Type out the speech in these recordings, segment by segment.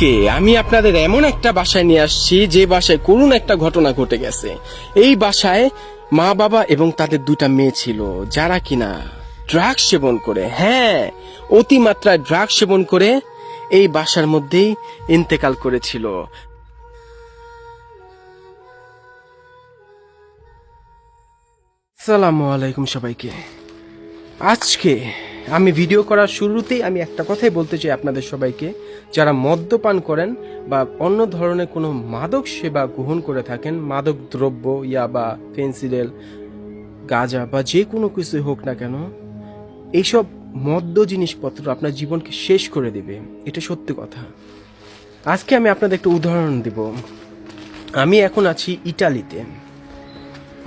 আজকে আমি আপনাদের এমন একটা বাসায় নিয়ে আসছি যে বাসায় করুণ একটা ঘটনা ঘটে গেছে। এই বাসায় মা বাবা এবং তাদের দুইটা মেয়ে ছিল যারা কিনা ড্রাগস সেবন করে, অতিমাত্রায় ড্রাগস সেবন করে এই বাসার মধ্যেই ইন্তেকাল করেছিল। আসসালামু আলাইকুম সবাইকে। আজকে আমি ভিডিও করার শুরুতেই আমি একটা কথাই বলতে চাই আপনাদের সবাইকে, যারা মদ্যপান করেন বা অন্য ধরনের কোনো মাদক সেবা গ্রহণ করে থাকেন, মাদক দ্রব্য বা ফেন্সিডেল, গাঁজা বা যে কোনো কিছু হোক না কেন, এইসব মদ্য জিনিসপত্র আপনার জীবনকে শেষ করে দেবে, এটা সত্যি কথা। আজকে আমি আপনাদের একটা উদাহরণ দিব। আমি এখন আছি ইটালিতে।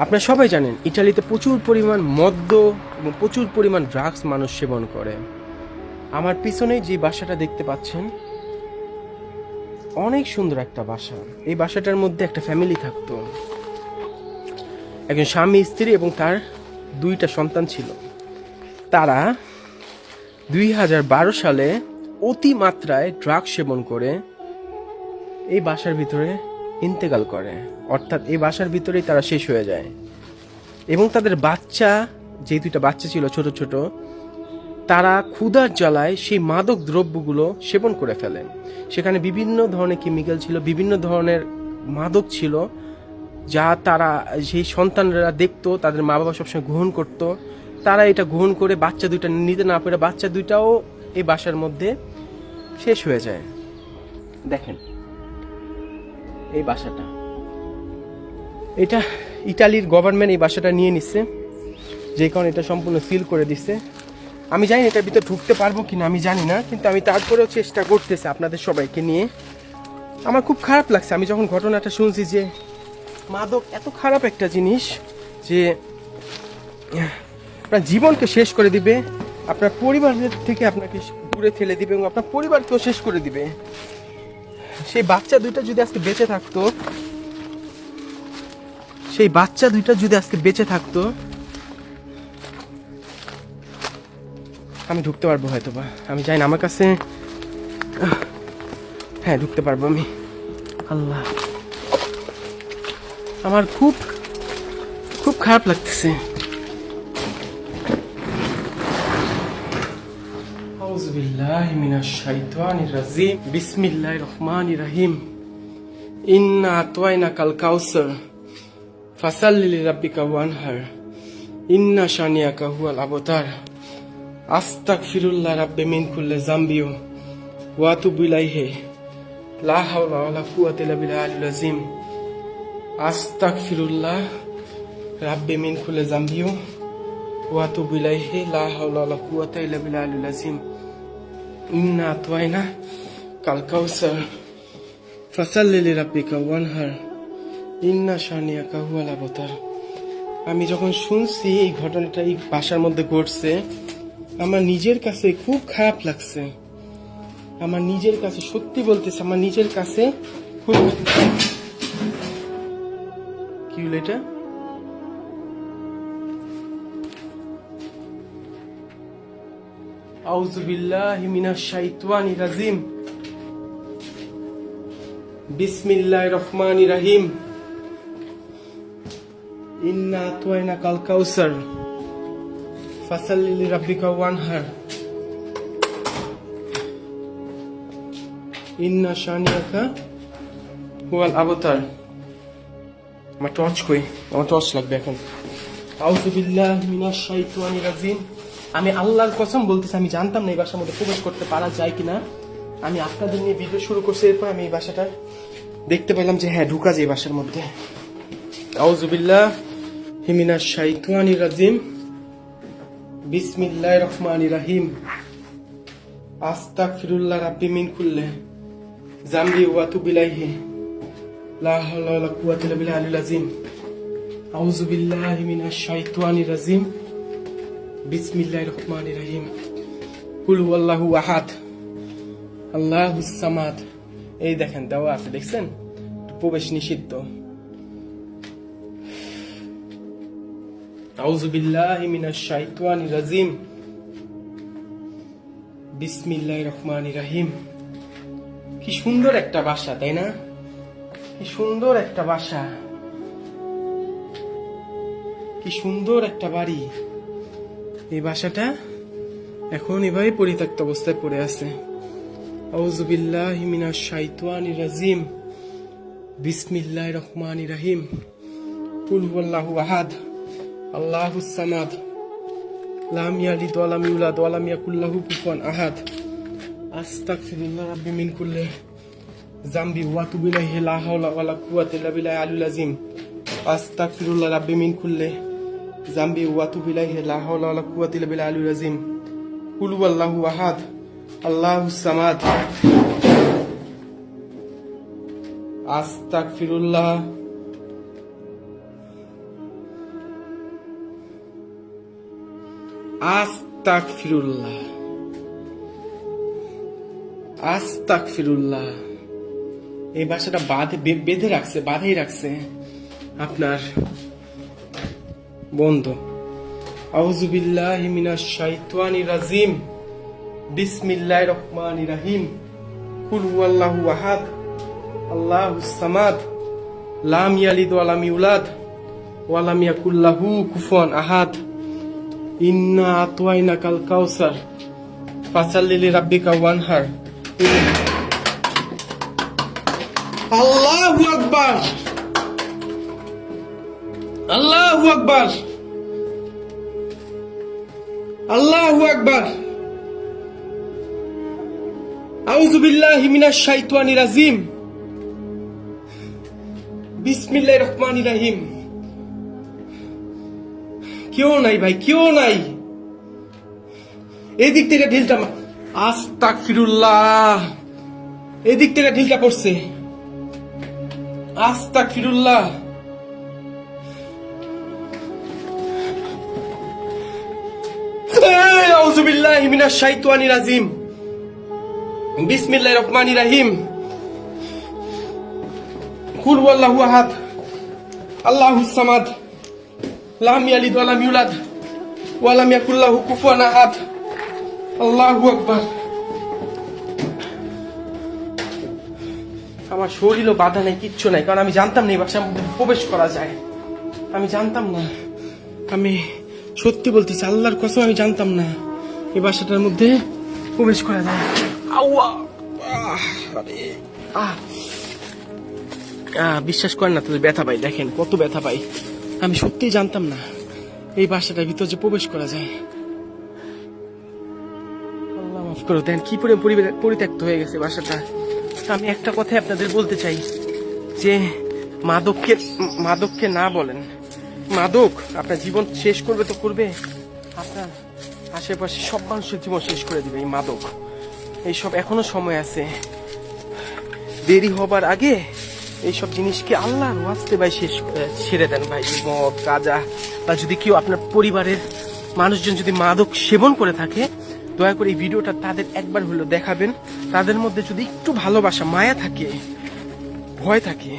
আপনারা সবাই জানেন ইটালিতে প্রচুর পরিমাণ মদ্য এবং প্রচুর পরিমাণ ড্রাগস মানুষ সেবন করে। আমার পিছনে যে বাসাটা দেখতে পাচ্ছেন, অনেক সুন্দর একটা বাসা। এই বাসাটার মধ্যে একটা ফ্যামিলি থাকতো, একজন স্বামী স্ত্রী এবং তার দুইটা সন্তান ছিল। তারা 2012 সালে অতিমাত্রায় ড্রাগস সেবন করে এই বাসার ভিতরে ইন্তেকাল করে, অর্থাৎ এই বাসার ভিতরেই তারা শেষ হয়ে যায়। এবং তাদের বাচ্চা, যে দুইটা বাচ্চা ছিল ছোট ছোট, তারা ক্ষুধার জ্বালায় সেই মাদক দ্রব্যগুলো সেবন করে ফেলে। সেখানে বিভিন্ন ধরনের কেমিক্যাল ছিল, বিভিন্ন ধরনের মাদক ছিল, যা তারা সেই সন্তানরা দেখতো, তাদের মা বাবা সবসময় গ্রহণ করত। তারা এটা গ্রহণ করে বাচ্চা দুইটা নিতে না পেরে বাচ্চা দুইটাও এই বাসার মধ্যে শেষ হয়ে যায়। দেখেন এই বাসাটা, এটা ইটালির গভর্নমেন্ট এই বাসাটা নিয়ে নিচ্ছে, যে কারণে এটা সম্পূর্ণ সিল করে দিচ্ছে। আমি জানি এটার ভিতরে ঢুকতে পারবো কিনা আমি জানি না, কিন্তু আমি তারপরেও চেষ্টা করতেছি আপনাদের সবাইকে নিয়ে। আমার খুব খারাপ লাগছে আমি যখন ঘটনাটা শুনছি, যে মাদক এত খারাপ একটা জিনিস যে আপনার জীবনকে শেষ করে দিবে, আপনার পরিবারের থেকে আপনাকে দূরে ফেলে দিবে এবং আপনার পরিবারকেও শেষ করে দিবে। সেই বাচ্চা দুইটা যদি আজকে বেঁচে থাকতো, আমি ঢুকতে পারবো হয়তো বা, আমি জানি না, আমার কাছে ঢুকতে পারবো আমি। আল্লাহ, আমার খুব খুব খারাপ লাগতেছে। আউযুবিল্লাহি মিনাশ শাইতানির রাজিম। বিসমিল্লাহির রহমানির রহিম। ইন্না আতওয়াইনাকাল কাউসার ফাসাল্লি লিরাব্বিকা ওয়ানহার ইন্না শানিয়াকা হুয়াল আবতার। আস্তাগফিরুল্লাহ রাব্বি মিন কুল্লি যামবি ওয়া আতুবু ইলাইহি লা হাওলা ওয়ালা কুওয়াতা ইল্লা বিল্লাহিল আযীম। আস্তাগফিরুল্লাহ রাব্বি মিন কুল্লি যামবি ওয়া আতুবু ইলাইহি লা হাওলা ওয়ালা কুওয়াতা ইল্লা বিল্লাহিল আযীম। ইন্না আতওয়াইনা কাল কাউসার ফাসাল্লি লিরাব্বিকা ওয়ানহার ইন্না শানিয়াকা হুয়াল আবতার। আমি যখন শুনছি এই ঘটনাটা এই বাসার মধ্যে ঘটছে, আমার নিজের কাছে খুব খারাপ লাগছে। আমার নিজের কাছে, সত্যি বলতেছে, আমার নিজের কাছে খুব। কি হলো এটা? আউযু বিল্লাহি মিনাশ শাইতানির রাজিম। বিসমিল্লাহির রহমানির রহিম। ইন্না আতওয়াইনাকাল কাউসার ফাসাল্লি লিরাব্বিকা ওয়ানহার ইন্না শানিয়াকা হুয়াল আবতার। আমার টর্চ কই? আমার টর্চ লাগবে এখন। আউযু বিল্লাহি মিনাশ শাইতানির রাজিম। আমি আল্লাহর কসম বলতেছি, আমি জানতাম না এই বাসার মধ্যে প্রবেশ করতে পারা যায় কিনা। আমি আপনাদের নিয়ে ভিডিও শুরু করছি, এরপর আমি এই বাসাটা দেখতে পেলাম যে ঢুকা যায় এই বাসার মধ্যে। আউযু বিল্লাহি মিনাশ শাইতানির রাজিম। বিসমিল্লাহির রহমানির রহিম। আস্তাগফিরুল্লাহ রাব্বি মিন কুল্লি যামবি ওয়া আতুবু ইলাইহি লা হাওলা ওয়ালা কুওয়াতা ইল্লা বিল্লাহিল আযীম। আউযু বিল্লাহি মিনাশ শাইতানির রাজিম। বিসমিল্লাহির রহমানির রহিম। কুল হুয়াল্লাহু আহাদ আল্লাহুস সামাদ। এই দেখেন দেওয়া আছে, দেখছেন? প্রবেশ নিষিদ্ধ। আউযু বিল্লাহি মিনাশ শাইতানির রাজিম। বিসমিল্লাহির রহমানির রহিম। কি সুন্দর একটা বাসা, তাই না? কি সুন্দর একটা বাসা, কি সুন্দর একটা বাড়ি। এই বাসাটা এখন এভাবে পরিত্যক্ত অবস্থায় পড়ে আছে। আউযু বিল্লাহি মিনাশ শাইতানির রাজিম। বিসমিল্লাহির রহমানির রহিম। কুল হুয়াল্লাহু আহাদ, আল্লাহুস সামাদ, লাম ইয়ালিদ ওয়া লাম ইউলাদ ওয়া লাম ইয়াকুল লাহু কুফুয়ান আহাদ। আস্তাগফিরুল্লাহ রাব্বি মিন কুল্লি যামবি ওয়া আতুবু ইলাইহি, লা হাওলা ওয়া লা কুওয়াতা ইল্লা বিল্লাহিল আলিয়্যিল আযীম। আস্তাগফিরুল্লাহ রাব্বি মিন কুল্লি যামবি ওয়া আতুবু ইলাইহি, লা হাওলা ওয়া লা কুওয়াতা ইল্লা বিল্লাহিল আলিয়্যিল আযীম। কুল হুয়াল্লাহু আহাদ, আল্লাহুস সামাদ। আস্তাগফিরুল্লাহ। আস্তাগফিরুল্লাহ। আস্তাগফিরুল্লাহ। এই বাসাটা বেঁধে রাখছে, বাঁধেই রাখছে আপনার বন্ধু। আউযু বিল্লাহি মিনাশ শাইতানির রাজিম। বিসমিল্লাহির রহমানির রহিম। কুল হুয়াল্লাহু আহাদ, আল্লাহুস সামাদ, লাম ইয়ালিদ ওয়া লাম ইউলাদ ওয়া লাম ইয়াকুল লাহু কুফুয়ান আহাদ। ইন্না আতওয়াইনাকাল কাউসার ফাসাল্লি লিরাব্বিকা ওয়ানহার। আল্লাহু আকবার, আল্লাহু আকবার, আল্লাহু আকবার। আউযু বিল্লাহি মিনাশ শাইতানির রাজিম। বিসমিল্লাহির রহমানির রহিম। কেউ নাই ভাই, কেউ নাই। এদিক থেকে ঢিলটা, আস্তাগফিরুল্লাহ, এদিক থেকে ঢিলটা পড়ছে। আস্তাগফিরুল্লাহ। আউযু বিল্লাহি মিনাশ শাইতানির রাজিম। বিসমিল্লাহির রহমানির রহিম। কুল হুয়াল্লাহু আহাদ, আল্লাহুস সামাদ, লাম ইয়ালিদ ওয়া লাম ইউলাদ ওয়া লাম ইয়াকুল লাহু কুফুয়ান আহাদ। আল্লাহু আকবার। আমার শরীরও বাধা নাই, কিচ্ছু নাই, কারণ আমি জানতাম না এই বাসার মধ্যে প্রবেশ করা যায়। আমি জানতাম না, আমি সত্যি বলতেছি, আল্লাহর কসম আমি জানতাম না এই বাসাটার মধ্যে প্রবেশ করা যায়। বিশ্বাস করেন না, তাদের ব্যথা পাই, দেখেন কত ব্যথা পাই। আমি সত্যিই জানতাম না এই বাসাটার ভিতর যে প্রবেশ করা যায়। আল্লাহ মাফ করো, দেন কি পরিত্যক্ত হয়ে গেছে বাসাটা। আমি একটা কথাই আপনাদের বলতে চাই যে মাদককে না বলেন। মাদক আপনার জীবন শেষ করবে তো করবে, আপনার আশেপাশে সব মানুষের জীবন শেষ করে দিবে এই মাদক। এইসব এখনো সময় আছে, দেরি হবার আগে এইসব জিনিসকে আল্লাহর ওয়াস্তে ভাই ছেড়ে দেন ভাই। মদ, গাঁজা, বা যদি কেউ আপনার পরিবারের মানুষজন যদি মাদক সেবন করে থাকে, দয়া করে এই ভিডিওটা তাদের একবার হলেও দেখাবেন। তাদের মধ্যে যদি একটু ভালোবাসা, মায়া থাকে, ভয় থাকে,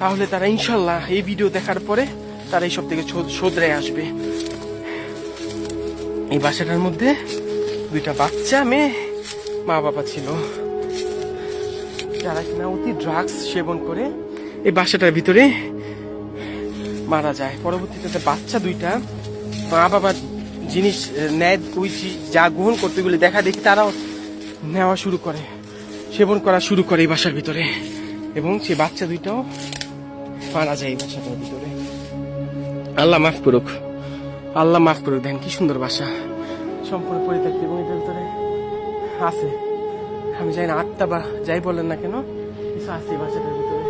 তাহলে তারা ইনশাল্লাহ এই ভিডিও দেখার পরে তারা এইসব থেকে শোধরে আসবে। এই বাসাটার মধ্যে দুইটা বাচ্চা মেয়ে মা বাবা ছিল, যারা কিনা অতি ড্রাগস সেবন করে এই বাসাটার ভিতরে মারা যায়। পরবর্তীতে বাচ্চা দুইটা মা বাবার জিনিস নেয়, ওই যা গ্রহণ করতে গেলে দেখা দেখি তারাও নেওয়া শুরু করে, সেবন করা শুরু করে এই বাসার ভিতরে, এবং সেই বাচ্চা দুইটাও মারা যায় এই বাসাটার ভিতরে। আল্লাহ মাফ করুক, আল্লাহ মাফ করুক। দেখেন কি সুন্দর বাসা, সম্পূর্ণ পরিত্যক্ত, এবং এটার ভিতরে আছে, আমি জানি না আত্মা বা যাই বলেন না কেন, কিছু আছে এই বাসাটার ভিতরে।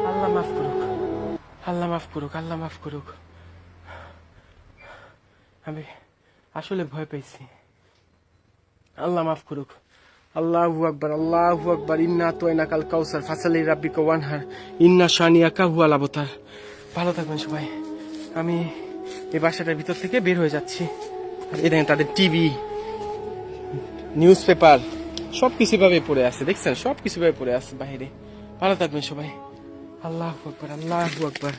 আল্লাহ মাফ করুক, আল্লাহ মাফ করুক, আল্লাহ মাফ করুক। আমি আসলে ভয় পাইছি, আল্লাহ মাফ করুক। আল্লাহু আকবার, আল্লাহু আকবার। ইন্না আতওয়াইনাকাল কাউসার ফাসাল্লি লিরাব্বিকা ওয়ানহার, ইন্না শানিয়াকা হুয়াল আবতার। ভালো থাকবেন সবাই। আমি এই বাসাটার ভিতর থেকে বের হয়ে যাচ্ছি। এই দেখেন তাদের টিভি, নিউজ পেপার সবকিছু ভাবে পড়ে আছে, দেখছেন সবকিছু ভাবে পড়ে আছে বাইরে। ভালো থাকবেন সবাই। আল্লাহু আকবার, আল্লাহু আকবার।